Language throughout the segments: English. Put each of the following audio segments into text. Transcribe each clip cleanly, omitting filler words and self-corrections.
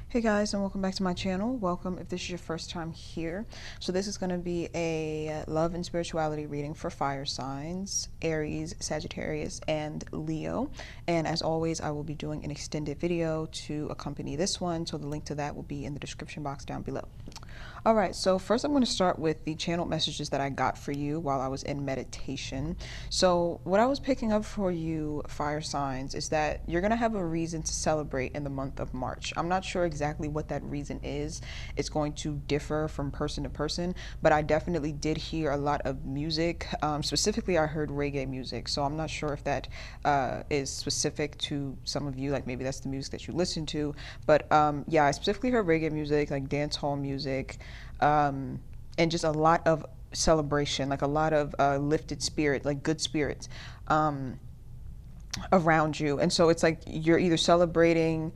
Hey guys, and welcome back to my channel. Welcome if this is your first time here. So this is going to be a love and spirituality reading for fire signs, Aries, Sagittarius, and Leo. And as always, I will be doing an extended video to accompany this one. So the link to that will be in the description box down below. All right, so first I'm going to start with the channel messages that I got for you while I was in meditation. So what I was picking up for you, fire signs, is that you're going to have a reason to celebrate in the month of March. I'm not sure exactly what that reason is. It's going to differ from person to person, but I definitely did hear a lot of music. Specifically, I heard reggae music, so I'm not sure if that is specific to some of you, like maybe that's the music that you listen to. But yeah, I specifically heard reggae music, like dance hall music, and just a lot of celebration, like a lot of lifted spirit, like good spirits around you. And so it's like you're either celebrating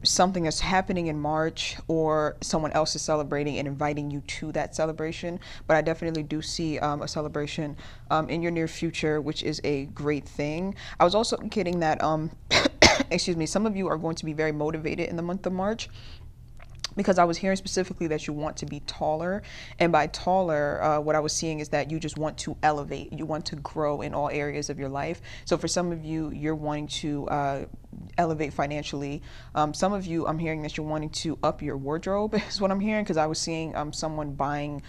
something that's happening in March, or someone else is celebrating and inviting you to that celebration. But I definitely do see a celebration in your near future, which is a great thing. I was also getting that excuse me, some of you are going to be very motivated in the month of March, because I was hearing specifically that you want to be taller. And by taller, what I was seeing is that you just want to elevate. You want to grow in all areas of your life. So for some of you, you're wanting to elevate financially. Some of you, I'm hearing that you're wanting to up your wardrobe is what I'm hearing, because I was seeing someone buying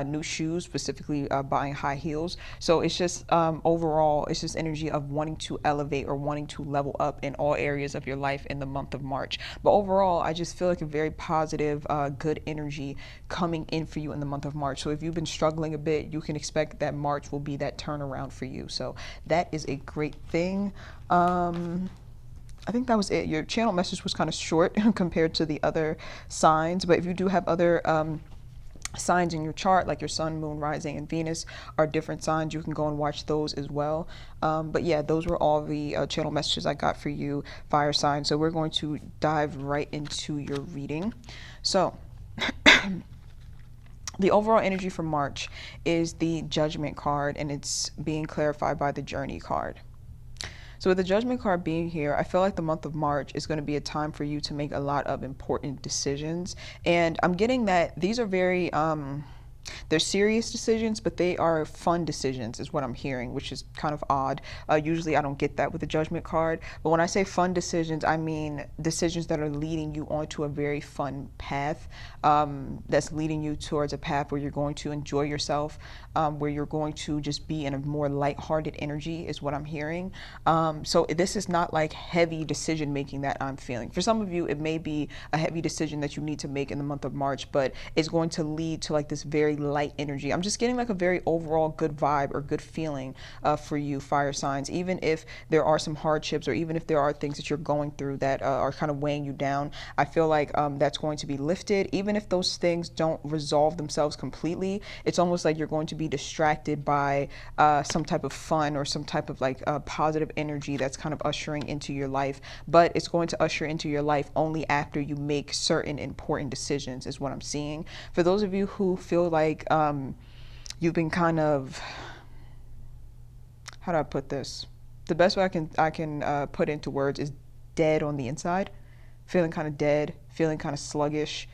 new shoes, specifically buying high heels. So it's just overall, it's just energy of wanting to elevate or wanting to level up in all areas of your life in the month of March. But overall, I just feel like a very positive, good energy coming in for you in the month of March. So if you've been struggling a bit, you can expect that March will be that turnaround for you. So that is a great thing. I think that was it. Your channel message was kind of short compared to the other signs, but if you do have other signs in your chart, like your sun, moon, rising, and Venus are different signs, you can go and watch those as well. But yeah, those were all the channel messages I got for you, fire signs. So we're going to dive right into your reading. So the overall energy for March is the Judgment card, and it's being clarified by the Journey card. So with the Judgment card being here, I feel like the month of March is going to be a time for you to make a lot of important decisions. And I'm getting that these are very, they're serious decisions, but they are fun decisions is what I'm hearing, which is kind of odd. Usually I don't get that with the Judgment card. But when I say fun decisions, I mean decisions that are leading you onto a very fun path, that's leading you towards a path where you're going to enjoy yourself, where you're going to just be in a more lighthearted energy is what I'm hearing. So this is not like heavy decision making that I'm feeling. For some of you, it may be a heavy decision that you need to make in the month of March, but it's going to lead to like this very light energy. I'm just getting like a very overall good vibe or good feeling for you, fire signs. Even if there are some hardships, or even if there are things that you're going through that are kind of weighing you down, I feel like that's going to be lifted. Even if those things don't resolve themselves completely, it's almost like you're going to be distracted by some type of fun or some type of like positive energy that's kind of ushering into your life. But it's going to usher into your life only after you make certain important decisions is what I'm seeing. For those of you who feel like you've been kind of, how do I put this? The best way I can put into words is dead on the inside, feeling kind of dead, feeling kind of sluggish,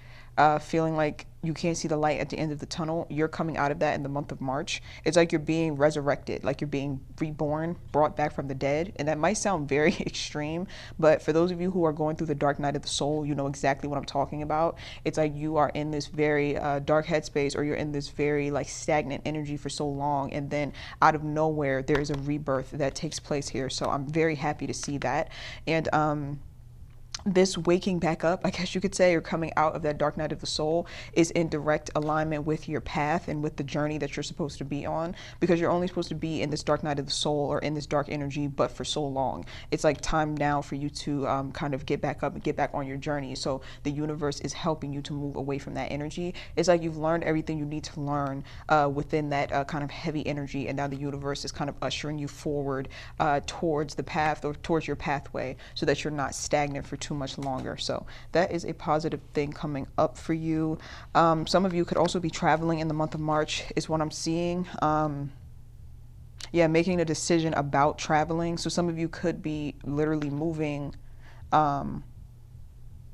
feeling like you can't see the light at the end of the tunnel. You're coming out of that in the month of March. It's like you're being resurrected, like you're being reborn, brought back from the dead. And that might sound very extreme, but for those of you who are going through the dark night of the soul, you know exactly what I'm talking about. It's like you are in this very dark headspace, or you're in this very like stagnant energy for so long, and then out of nowhere there is a rebirth that takes place here. So I'm very happy to see that. And this waking back up, I guess you could say, or coming out of that dark night of the soul, is in direct alignment with your path and with the journey that you're supposed to be on, because you're only supposed to be in this dark night of the soul or in this dark energy but for so long. It's like time now for you to kind of get back up and get back on your journey. So the universe is helping you to move away from that energy. It's like you've learned everything you need to learn within that kind of heavy energy, and now the universe is kind of ushering you forward towards the path, or towards your pathway, so that you're not stagnant for too much longer. So that is a positive thing coming up for you. Some of you could also be traveling in the month of March is what I'm seeing. Yeah, making a decision about traveling. So some of you could be literally moving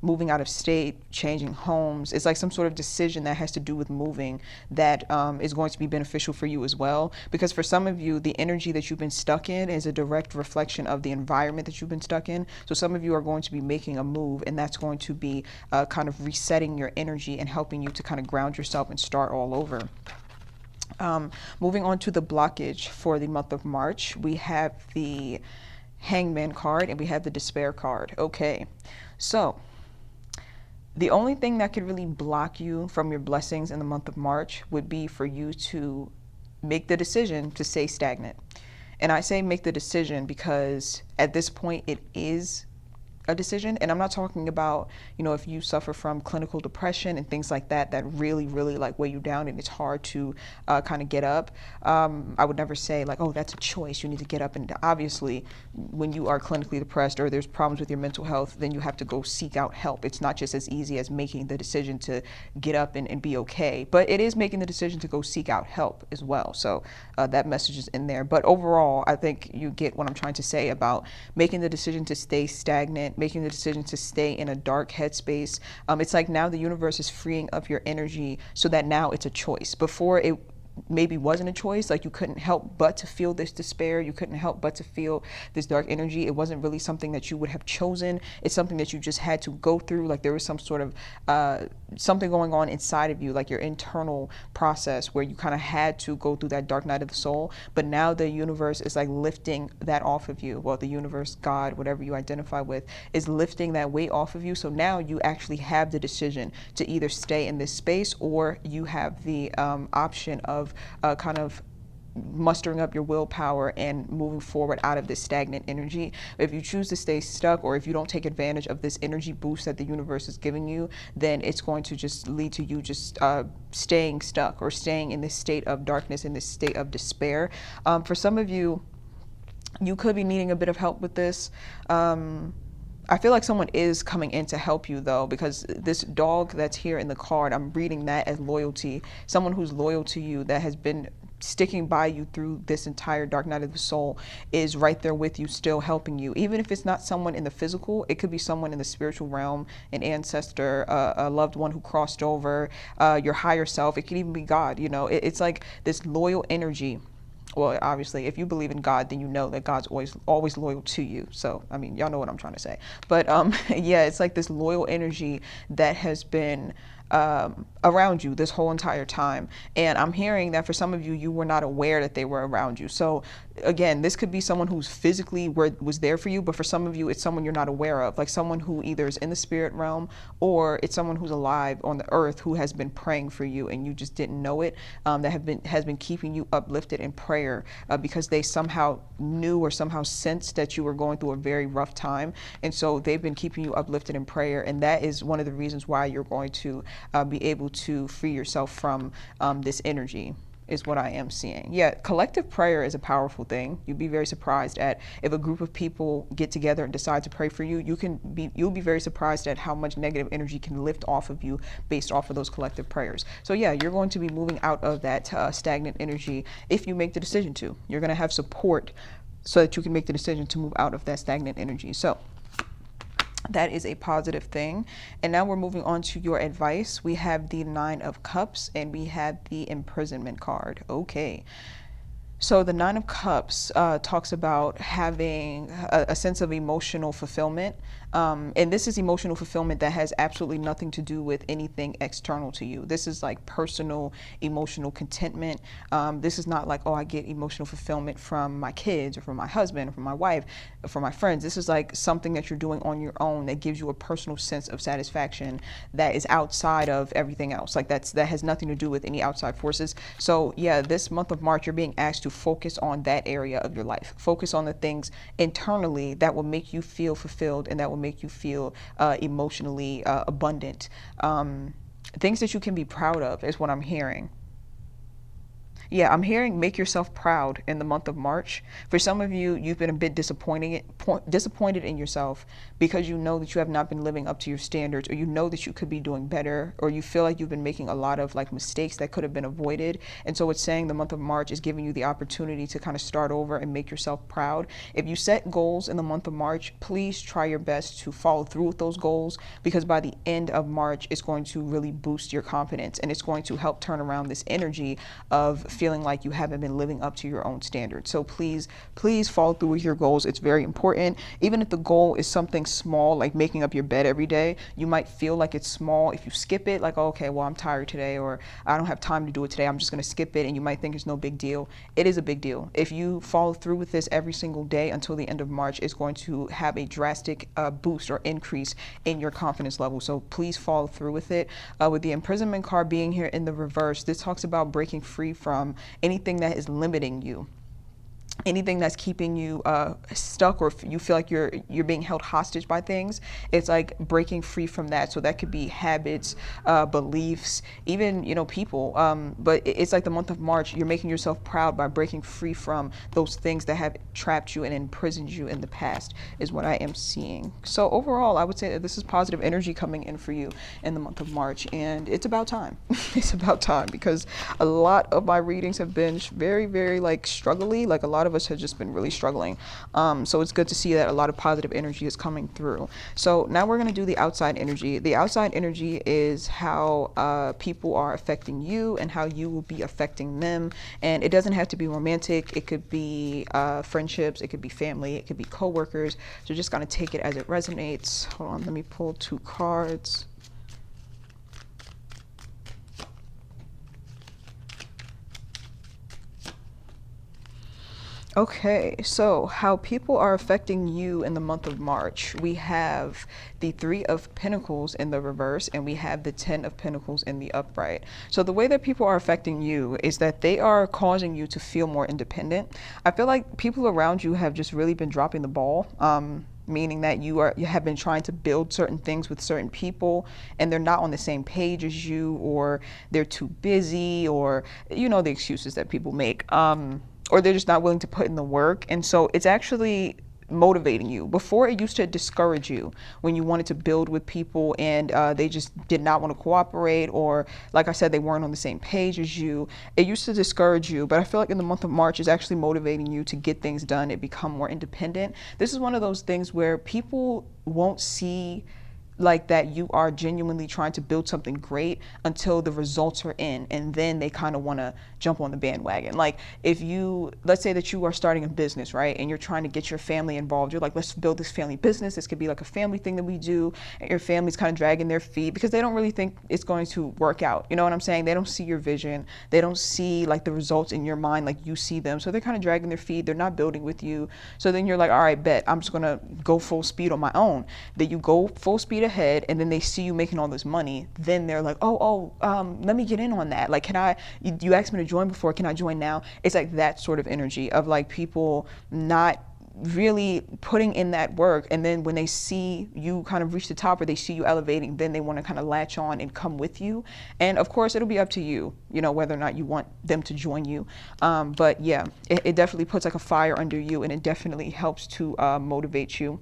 moving out of state, changing homes. It's like some sort of decision that has to do with moving that is going to be beneficial for you as well. Because for some of you, the energy that you've been stuck in is a direct reflection of the environment that you've been stuck in. So some of you are going to be making a move, and that's going to be kind of resetting your energy and helping you to kind of ground yourself and start all over. Moving on to the blockage for the month of March, we have the Hangman card and we have the Despair card. Okay, so the only thing that could really block you from your blessings in the month of March would be for you to make the decision to stay stagnant. And I say make the decision because at this point it is a decision. And I'm not talking about, you know, if you suffer from clinical depression and things like that, that really, really like weigh you down and it's hard to kind of get up. I would never say like, oh, that's a choice. You need to get up. And obviously, when you are clinically depressed or there's problems with your mental health, then you have to go seek out help. It's not just as easy as making the decision to get up and be okay, but it is making the decision to go seek out help as well. So that message is in there. But overall, I think you get what I'm trying to say about making the decision to stay stagnant, making the decision to stay in a dark headspace. It's like now the universe is freeing up your energy so that now it's a choice. Before it maybe wasn't a choice, like you couldn't help but to feel this despair, you couldn't help but to feel this dark energy. It wasn't really something that you would have chosen. It's something that you just had to go through. Like there was some sort of something going on inside of you, like your internal process where you kind of had to go through that dark night of the soul. But now the universe is like lifting that off of you. Well, the universe, God, whatever you identify with, is lifting that weight off of you. So now you actually have the decision to either stay in this space, or you have the option of kind of mustering up your willpower and moving forward out of this stagnant energy. If you choose to stay stuck, or if you don't take advantage of this energy boost that the universe is giving you, then it's going to just lead to you just staying stuck or staying in this state of darkness, in this state of despair. For some of you, you could be needing a bit of help with this. I feel like someone is coming in to help you though, because this dog that's here in the card, I'm reading that as loyalty. Someone who's loyal to you, that has been sticking by you through this entire dark night of the soul, is right there with you, still helping you. Even if it's not someone in the physical, it could be someone in the spiritual realm, an ancestor, a loved one who crossed over, your higher self. It could even be God. You know, it's like this loyal energy. Well, obviously, if you believe in God, then you know that God's always loyal to you. So, I mean, y'all know what I'm trying to say. But yeah, it's like this loyal energy that has been around you this whole entire time. And I'm hearing that for some of you, you were not aware that they were around you. So again, this could be someone who's physically was there for you, but for some of you, it's someone you're not aware of, like someone who either is in the spirit realm, or it's someone who's alive on the earth who has been praying for you and you just didn't know it, that has been keeping you uplifted in prayer because they somehow knew or somehow sensed that you were going through a very rough time. And so they've been keeping you uplifted in prayer. And that is one of the reasons why you're going to be able to free yourself from this energy, is what I am seeing. Yeah, collective prayer is a powerful thing. You'd be very surprised at if a group of people get together and decide to pray for you. You'll be very surprised at how much negative energy can lift off of you based off of those collective prayers. So yeah, you're going to be moving out of that stagnant energy if you make the decision to. You're going to have support so that you can make the decision to move out of that stagnant energy. So that is a positive thing. And now we're moving on to your advice. We have the 9 of Cups and we have the Imprisonment card. Okay. So the 9 of Cups talks about having a sense of emotional fulfillment. And this is emotional fulfillment that has absolutely nothing to do with anything external to you. This is like personal emotional contentment. This is not like, oh, I get emotional fulfillment from my kids or from my husband or from my wife or from my friends. This is like something that you're doing on your own that gives you a personal sense of satisfaction that is outside of everything else. Like that has nothing to do with any outside forces. So yeah, this month of March, you're being asked to focus on that area of your life. Focus on the things internally that will make you feel fulfilled and that will make you feel emotionally abundant. Things that you can be proud of is what I'm hearing. Yeah, I'm hearing make yourself proud in the month of March. For some of you, you've been a bit disappointed in yourself because you know that you have not been living up to your standards, or you know that you could be doing better, or you feel like you've been making a lot of like mistakes that could have been avoided. And so it's saying the month of March is giving you the opportunity to kind of start over and make yourself proud. If you set goals in the month of March, please try your best to follow through with those goals, because by the end of March, it's going to really boost your confidence, and it's going to help turn around this energy of feeling like you haven't been living up to your own standards. So please follow through with your goals. It's very important. Even if the goal is something small, like making up your bed every day, you might feel like it's small if you skip it, like, oh, okay, well, I'm tired today, or I don't have time to do it today, I'm just going to skip it, and you might think it's no big deal. It is a big deal. If you follow through with this every single day until the end of March, it's going to have a drastic boost or increase in your confidence level. So please follow through with it. With the imprisonment card being here in the reverse, this talks about breaking free from anything that is limiting you, anything that's keeping you stuck, or if you feel like you're being held hostage by things. It's like breaking free from that. So that could be habits, beliefs, even, you know, people. But it's like the month of March, you're making yourself proud by breaking free from those things that have trapped you and imprisoned you in the past, is what I am seeing. So overall, I would say that this is positive energy coming in for you in the month of March, and it's about time. It's about time, because a lot of my readings have been very, very like struggly. Like a lot of us have just been really struggling. So it's good to see that a lot of positive energy is coming through. So now we're going to do the outside energy. The outside energy is how people are affecting you and how you will be affecting them. And it doesn't have to be romantic. It could be friendships. It could be family. It could be coworkers. So just going to take it as it resonates. Hold on, let me pull 2 cards. Okay, so how people are affecting you in the month of March. We have the 3 of Pentacles in the reverse, and we have the 10 of Pentacles in the upright. So the way that people are affecting you is that they are causing you to feel more independent. I feel like people around you have just really been dropping the ball. Meaning that you have been trying to build certain things with certain people, and they're not on the same page as you, or they're too busy, or you know the excuses that people make. Or they're just not willing to put in the work. And so it's actually motivating you. Before, it used to discourage you when you wanted to build with people and they just did not want to cooperate, or like I said, they weren't on the same page as you. It used to discourage you, but I feel like in the month of March is actually motivating you to get things done and become more independent. This is one of those things where people won't see like that you are genuinely trying to build something great until the results are in, and then they kind of want to jump on the bandwagon. Like if you, let's say that you are starting a business, right, and you're trying to get your family involved. You're like, let's build this family business. This could be like a family thing that we do, and your family's kind of dragging their feet because they don't really think it's going to work out. You know what I'm saying? They don't see your vision. They don't see like the results in your mind like you see them. So they're kind of dragging their feet. They're not building with you. So then you're like, all right, bet, I'm just going to go full speed on my own. Then you go full speed ahead, and then they see you making all this money. Then they're like, let me get in on that. Like, you asked me to join before, can I join now? It's like that sort of energy of like people not really putting in that work, and then when they see you kind of reach the top, or they see you elevating, then they want to kind of latch on and come with you. And of course, it'll be up to you, you know, whether or not you want them to join you. But yeah, it definitely puts like a fire under you, and it definitely helps to motivate you,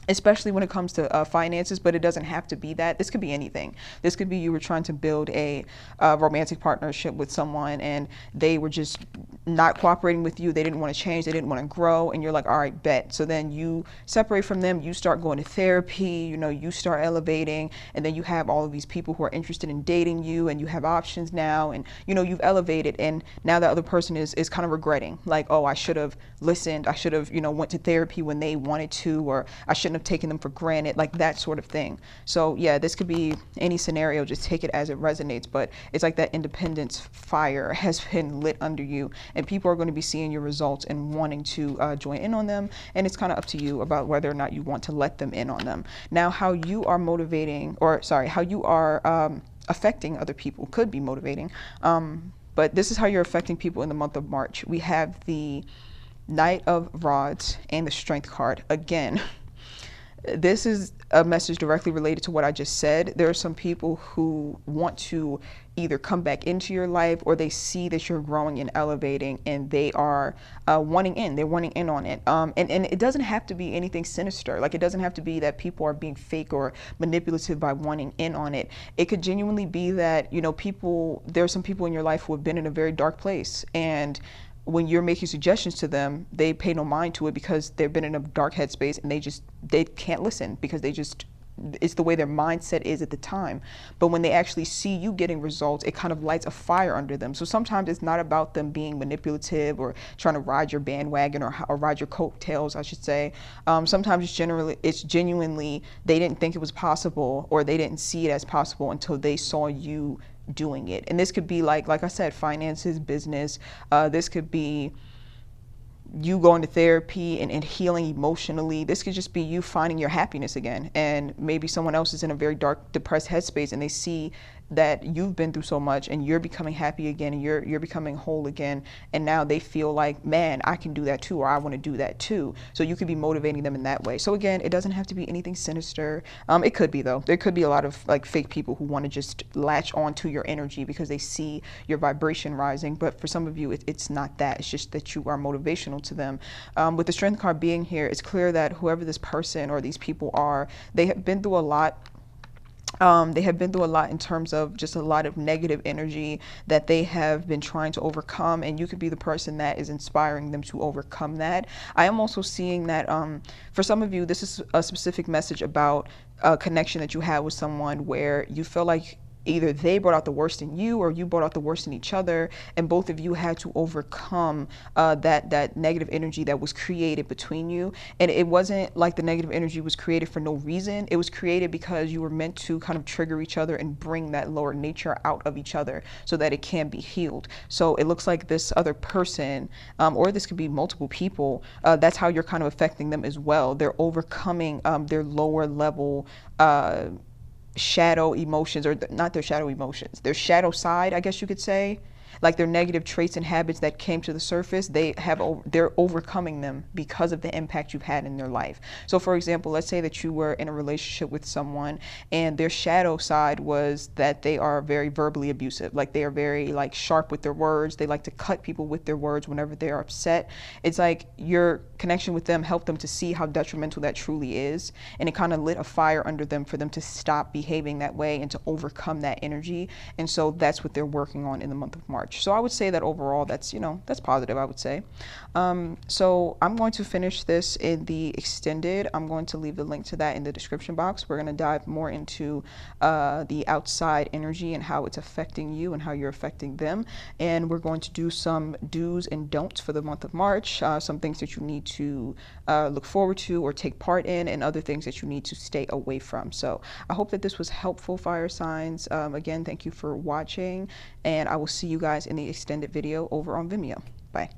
especially when it comes to finances. But it doesn't have to be that. This could be anything. This could be you were trying to build a romantic partnership with someone, and they were just not cooperating with you. They didn't want to change. They didn't want to grow. And you're like, all right, bet. So then you separate from them. You start going to therapy. You know, you start elevating. And then you have all of these people who are interested in dating you, and you have options now. And, you know, you've elevated. And now the other person is kind of regretting, like, oh, I should have listened. I should have, you know, went to therapy when they wanted to, or I shouldn't have taken them for granted, like that sort of thing. So yeah, this could be any scenario. Just take it as it resonates. But it's like that independence fire has been lit under you, and people are going to be seeing your results and wanting to join in on them. And it's kind of up to you about whether or not you want to let them in on them. Now, how you are motivating, or sorry, how you are affecting other people could be motivating. But this is how you're affecting people in the month of March. We have the Knight of Rods and the Strength card. Again, This is a message directly related to what I just said. There are some people who want to either come back into your life, or they see that you're growing and elevating, and they are wanting in. They're wanting in on it. And it doesn't have to be anything sinister. Like, it doesn't have to be that people are being fake or manipulative by wanting in on it. It could genuinely be that, you know, there are some people in your life who have been in a very dark place, and when you're making suggestions to them, they pay no mind to it because they've been in a dark headspace, and they can't listen because it's the way their mindset is at the time. But when they actually see you getting results, it kind of lights a fire under them. So sometimes it's not about them being manipulative or trying to ride your bandwagon, or ride your coattails, I should say. Sometimes it's genuinely they didn't think it was possible, or they didn't see it as possible until they saw you doing it. And this could be like I said, finances, business. This could be you going to therapy and healing emotionally. This could just be you finding your happiness again. And maybe someone else is in a very dark, depressed headspace, and they see that you've been through so much and you're becoming happy again, and you're becoming whole again. And now they feel like, man, I can do that too, or I want to do that too. So you could be motivating them in that way. So again, it doesn't have to be anything sinister. It could be, though. There could be a lot of like fake people who want to just latch on to your energy because they see your vibration rising. But for some of you, it's not that. It's just that you are motivational to them. With the Strength card being here, it's clear that whoever this person or these people are, they have been through a lot. They have been through a lot in terms of just a lot of negative energy that they have been trying to overcome, and you could be the person that is inspiring them to overcome that. I am also seeing that for some of you, this is a specific message about a connection that you have with someone where you feel like either they brought out the worst in you, or you brought out the worst in each other, and both of you had to overcome that negative energy that was created between you. And it wasn't like the negative energy was created for no reason. It was created because you were meant to kind of trigger each other and bring that lower nature out of each other so that it can be healed. So it looks like this other person, or this could be multiple people, that's how you're kind of affecting them as well. They're overcoming their lower level shadow emotions, or not their shadow emotions, their shadow side, I guess you could say, like their negative traits and habits that came to the surface. They're overcoming them because of the impact you've had in their life. So for example, let's say that you were in a relationship with someone, and their shadow side was that they are very verbally abusive. Like, they are very like sharp with their words. They like to cut people with their words whenever they are upset. It's like your connection with them helped them to see how detrimental that truly is, and it kind of lit a fire under them for them to stop behaving that way and to overcome that energy. And so that's what they're working on in the month of March. So I would say that overall, that's positive, I would say. So I'm going to finish this in the extended. I'm going to leave the link to that in the description box. We're going to dive more into the outside energy and how it's affecting you and how you're affecting them. And we're going to do some do's and don'ts for the month of March, some things that you need to look forward to or take part in, and other things that you need to stay away from. So I hope that this was helpful, fire signs. Again, thank you for watching, and I will see you guys in the extended video over on Vimeo. Bye.